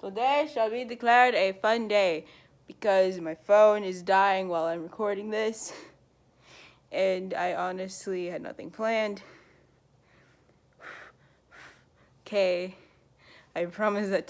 Today shall be declared a fun day because my phone is dying while I'm recording this, and I honestly had nothing planned. Okay, I promise that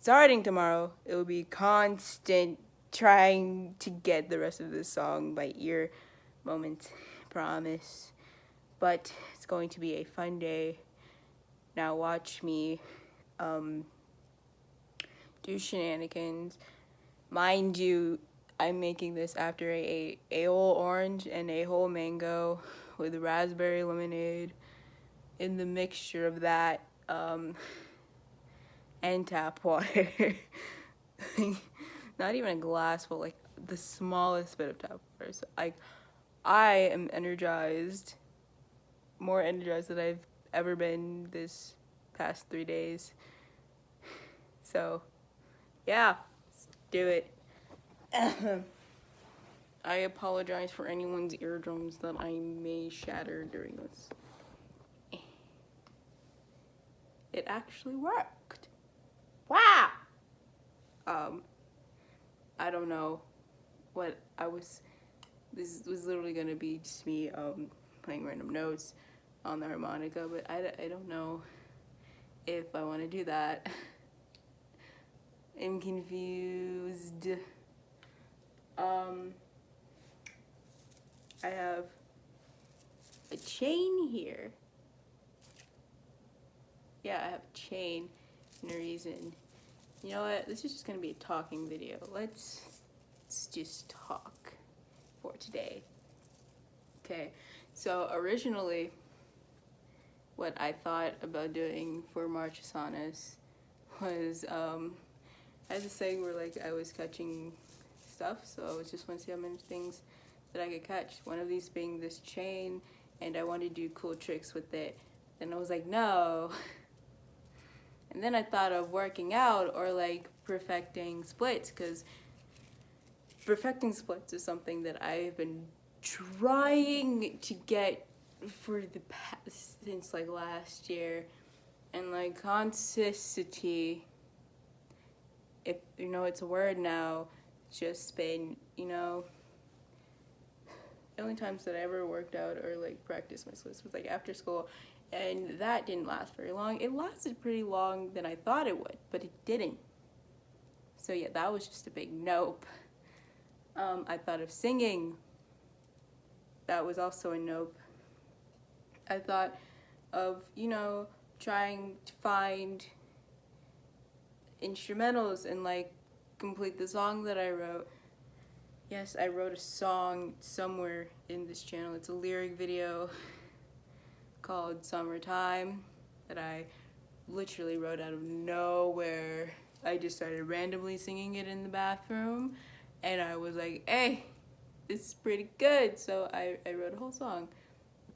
starting tomorrow, it will be constant trying to get the rest of this song by ear moment. Promise. But it's going to be a fun day. Now watch me do shenanigans. Mind you, I'm making this after I ate a whole orange and a whole mango with raspberry lemonade. In the mixture of that, and tap water. Not even a glass, but like the smallest bit of tap water. So I am energized, more energized than I've ever been this past 3 days. So, yeah, let's do it. I apologize for anyone's eardrums that I may shatter during this. It actually worked. Wow! I don't know what I was. This was literally gonna be just me playing random notes on the harmonica, but I don't know if I want to do that. I'm confused. I have a chain here. Yeah, I have a chain and a reason. You know what? This is just gonna be a talking video. Let's just talk for today. Okay, so originally, what I thought about doing for March Asanas was I had this thing where like I was catching stuff, so I was just want to see how many things that I could catch. One of these being this chain, and I wanted to do cool tricks with it. And I was like, no. And then I thought of working out or like perfecting splits, because perfecting splits is something that I've been trying to get for the past since like last year. And like consistency, if you know it's a word now, just been, the only times that I ever worked out or like practiced my splits was like after school, and that didn't last very long. It lasted pretty long than I thought it would, but it didn't. So yeah, that was just a big nope. I thought of singing. That was also a nope. I thought of, trying to find instrumentals and like complete the song that I wrote. Yes, I wrote a song somewhere in this channel. It's a lyric video called Summertime that I literally wrote out of nowhere. I just started randomly singing it in the bathroom, and I was like, hey, this is pretty good. So I wrote a whole song,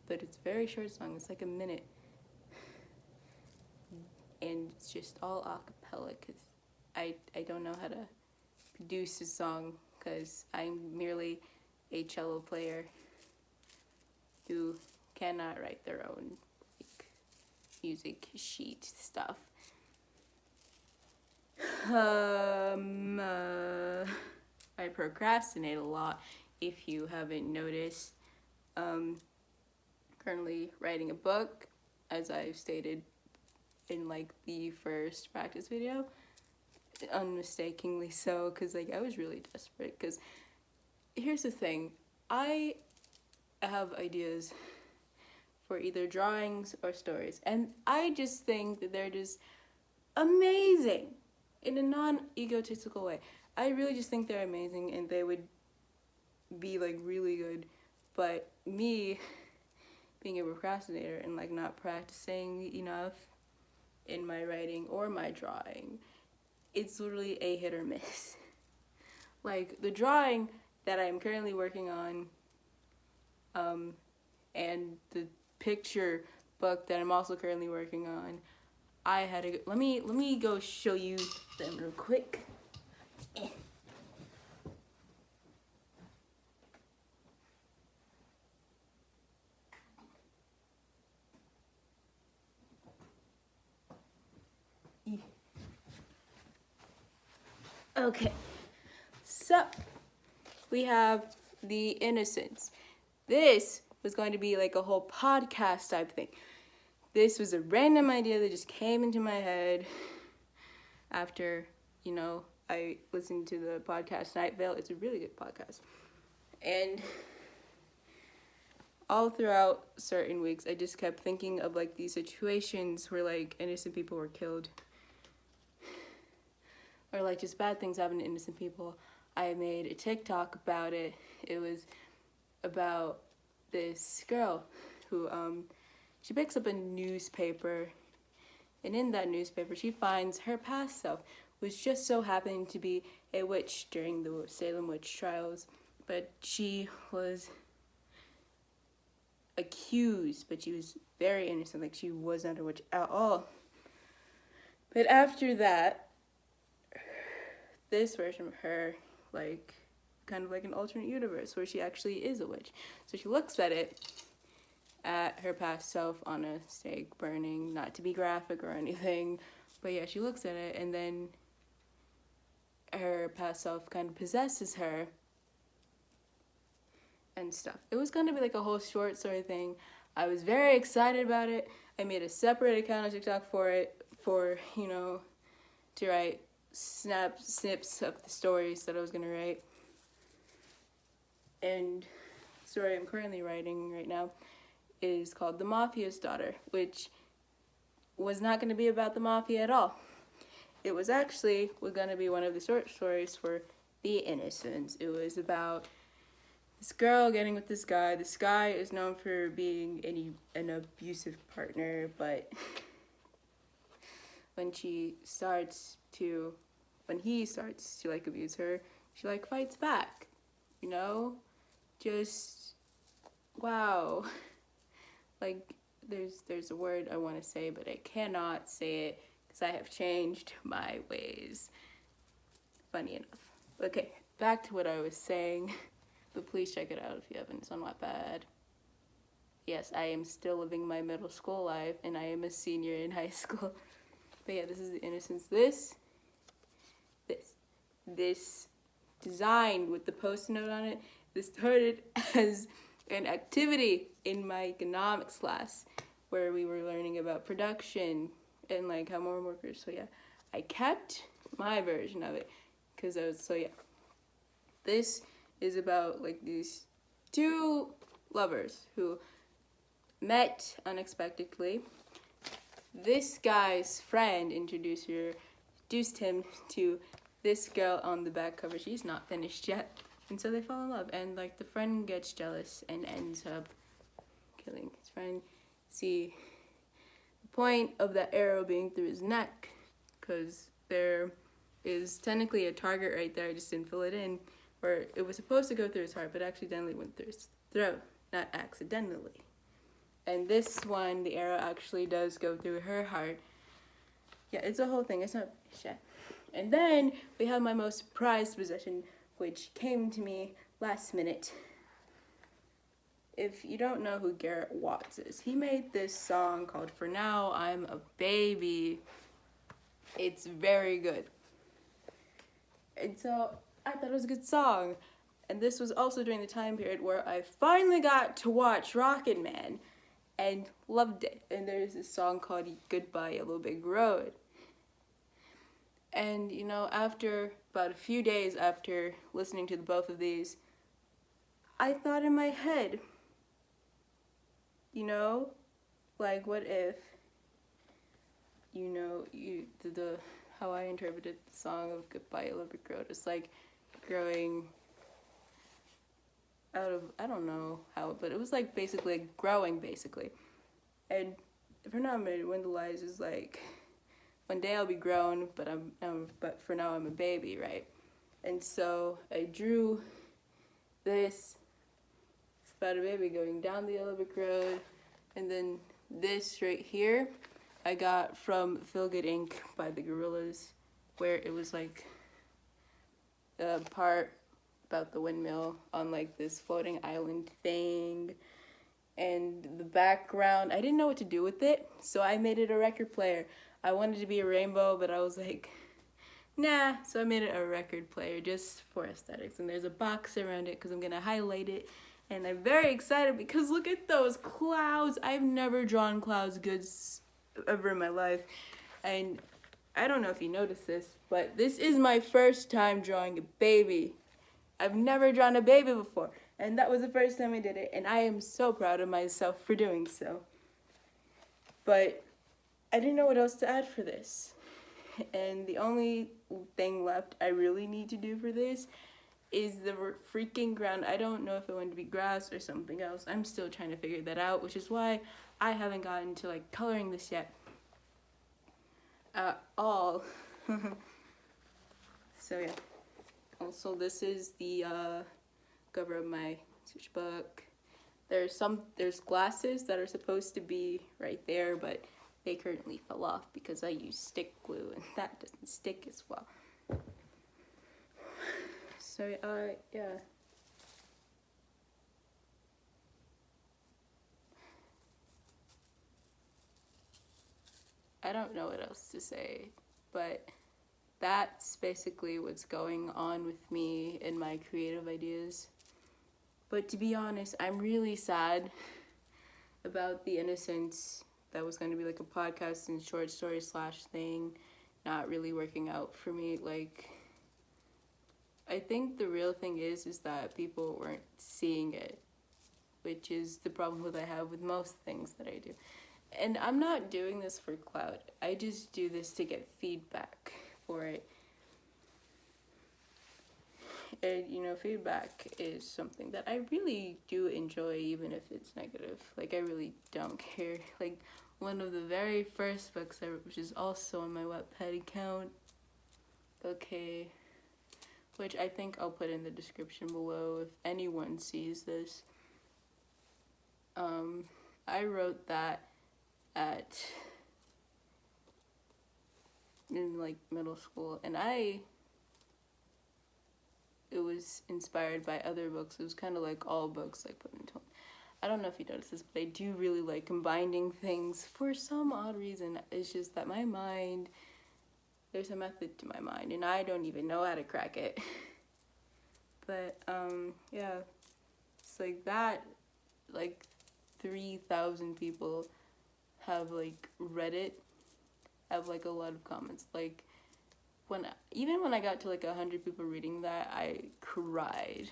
but it's a very short song. It's like a minute. And it's just all a cappella because I don't know how to produce a song because I'm merely a cello player who cannot write their own like, music sheet stuff. I procrastinate a lot, if you haven't noticed. Currently writing a book, as I've stated in like the first practice video, unmistakably so, because like I was really desperate. Because here's the thing, I have ideas for either drawings or stories, and I just think that they're just amazing in a non-egotistical way. I really just think they're amazing and they would be like really good, but me being a procrastinator and like not practicing enough in my writing or my drawing, it's literally a hit or miss. Like the drawing that I'm currently working on, and the picture book that I'm also currently working on, I had to let me go show you them real quick. Okay, so we have the innocence. This was going to be like a whole podcast type thing. This was a random idea that just came into my head after, I listened to the podcast Night Vale. It's a really good podcast. And all throughout certain weeks, I just kept thinking of like these situations where like innocent people were killed. Or like just bad things happen to innocent people. I made a TikTok about it. It was about this girl who she picks up a newspaper, and in that newspaper she finds her past self, which just so happened to be a witch during the Salem witch trials. But she was accused, but she was very innocent, like she was not a witch at all. But after that, this version of her, like, kind of like an alternate universe where she actually is a witch. So she looks at her past self on a stake burning, not to be graphic or anything, but yeah, she looks at it, and then her past self kind of possesses her and stuff. It was going to be like a whole short story thing. I was very excited about it. I made a separate account on TikTok for it, to write snips of the stories that I was going to write. And the story I'm currently writing right now is called The Mafia's Daughter, which was not going to be about the mafia at all. It was going to be one of the short stories for The Innocents. It was about this girl getting with this guy. This guy is known for being an abusive partner, but when he starts to like abuse her, she like fights back. Just wow. Like there's a word I want to say, but I cannot say it because I have changed my ways. Funny enough. Okay, back to what I was saying. But please check it out if you haven't. It's on Wattpad. Yes, I am still living my middle school life, and I am a senior in high school. But yeah, this is The Innocence. This design with the post-it note on it, this started as an activity in my economics class where we were learning about production and like how more workers. So yeah, I kept my version of it because this is about like these two lovers who met unexpectedly. This guy's friend introduced him to this girl on the back cover. She's not finished yet. And so they fall in love. And like the friend gets jealous and ends up killing his friend. See, the point of that arrow being through his neck, because there is technically a target right there. I just didn't fill it in. Where it was supposed to go through his heart, but accidentally went through his throat. Not accidentally. And this one, the arrow actually does go through her heart. Yeah, it's a whole thing. It's not shit. And then we have my most prized possession, which came to me last minute. If you don't know who Garrett Watts is, he made this song called For Now I'm a Baby. It's very good. And so I thought it was a good song. And this was also during the time period where I finally got to watch Rocket Man and loved it. And there's this song called Goodbye Yellow Big Road. And, after about a few days after listening to both of these, I thought in my head, like what if, how I interpreted the song of Goodbye Yellow Big Road is like growing out of, I don't know how, but it was like basically like growing basically. And For Now I'm a Wendelize is like, one day I'll be grown, but for now I'm a baby, right? And so I drew this. It's about a baby going down the yellow brick road. And then this right here, I got from Feel Good Inc. by the Gorillas, where it was like a part about the windmill on like this floating island thing. And the background, I didn't know what to do with it, so I made it a record player. I wanted to be a rainbow, but I was like, nah, so I made it a record player just for aesthetics, and there's a box around it because I'm gonna highlight it, and I'm very excited because look at those clouds. I've never drawn clouds good ever in my life, and I don't know if you noticed this, but this is my first time drawing a baby. I've never drawn a baby before, and that was the first time I did it, and I am so proud of myself for doing so. But I didn't know what else to add for this. And the only thing left I really need to do for this is the freaking ground. I don't know if it wanted to be grass or something else. I'm still trying to figure that out, which is why I haven't gotten to like coloring this yet at all. So yeah. Also, this is the cover of my research book. There's glasses that are supposed to be right there, but they currently fell off because I use stick glue and that doesn't stick as well. So yeah. I don't know what else to say, but that's basically what's going on with me and my creative ideas. But to be honest, I'm really sad about the Innocence that was going to be like a podcast and short story / thing not really working out for me. Like, I think the real thing is that people weren't seeing it, which is the problem that I have with most things that I do. And I'm not doing this for clout. I just do this to get feedback for it. And, you know, feedback is something that I really do enjoy, even if it's negative. Like, I really don't care. Like, one of the very first books I wrote, which is also on my Wattpad account, okay, which I think I'll put in the description below if anyone sees this. I wrote that in like middle school, and it was inspired by other books. It was kind of like all books like put into one. I don't know if you noticed this, but I do really like combining things for some odd reason. It's just that my mind, there's a method to my mind, and I don't even know how to crack it. But yeah, it's like that. Like 3,000 people have like read it. Have like a lot of comments. Like even when I got to like 100 people reading that, I cried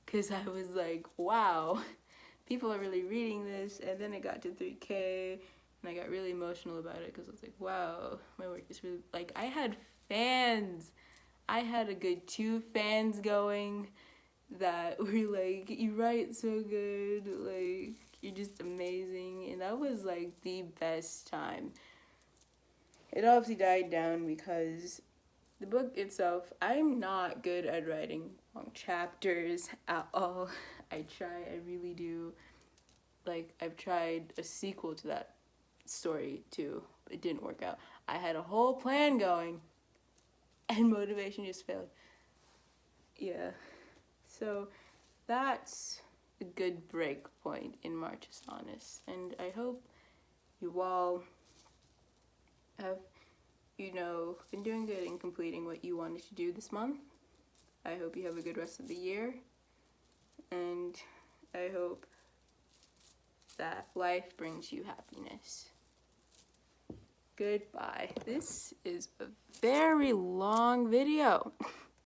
because I was like, wow, people are really reading this. And then it got to 3K, and I got really emotional about it because I was like, wow, my work is really, like, I had fans. I had a good 2 fans going that were like, you write so good, like, you're just amazing. And that was like the best time. It obviously died down because the book itself, I'm not good at writing long chapters at all. I really do. Like, I've tried a sequel to that story too, but it didn't work out. I had a whole plan going, and motivation just failed. Yeah. So that's a good break point in March's Honest, and I hope you all have, you know, been doing good in completing what you wanted to do this month. I hope you have a good rest of the year, and I hope that life brings you happiness. Goodbye. This is a very long video.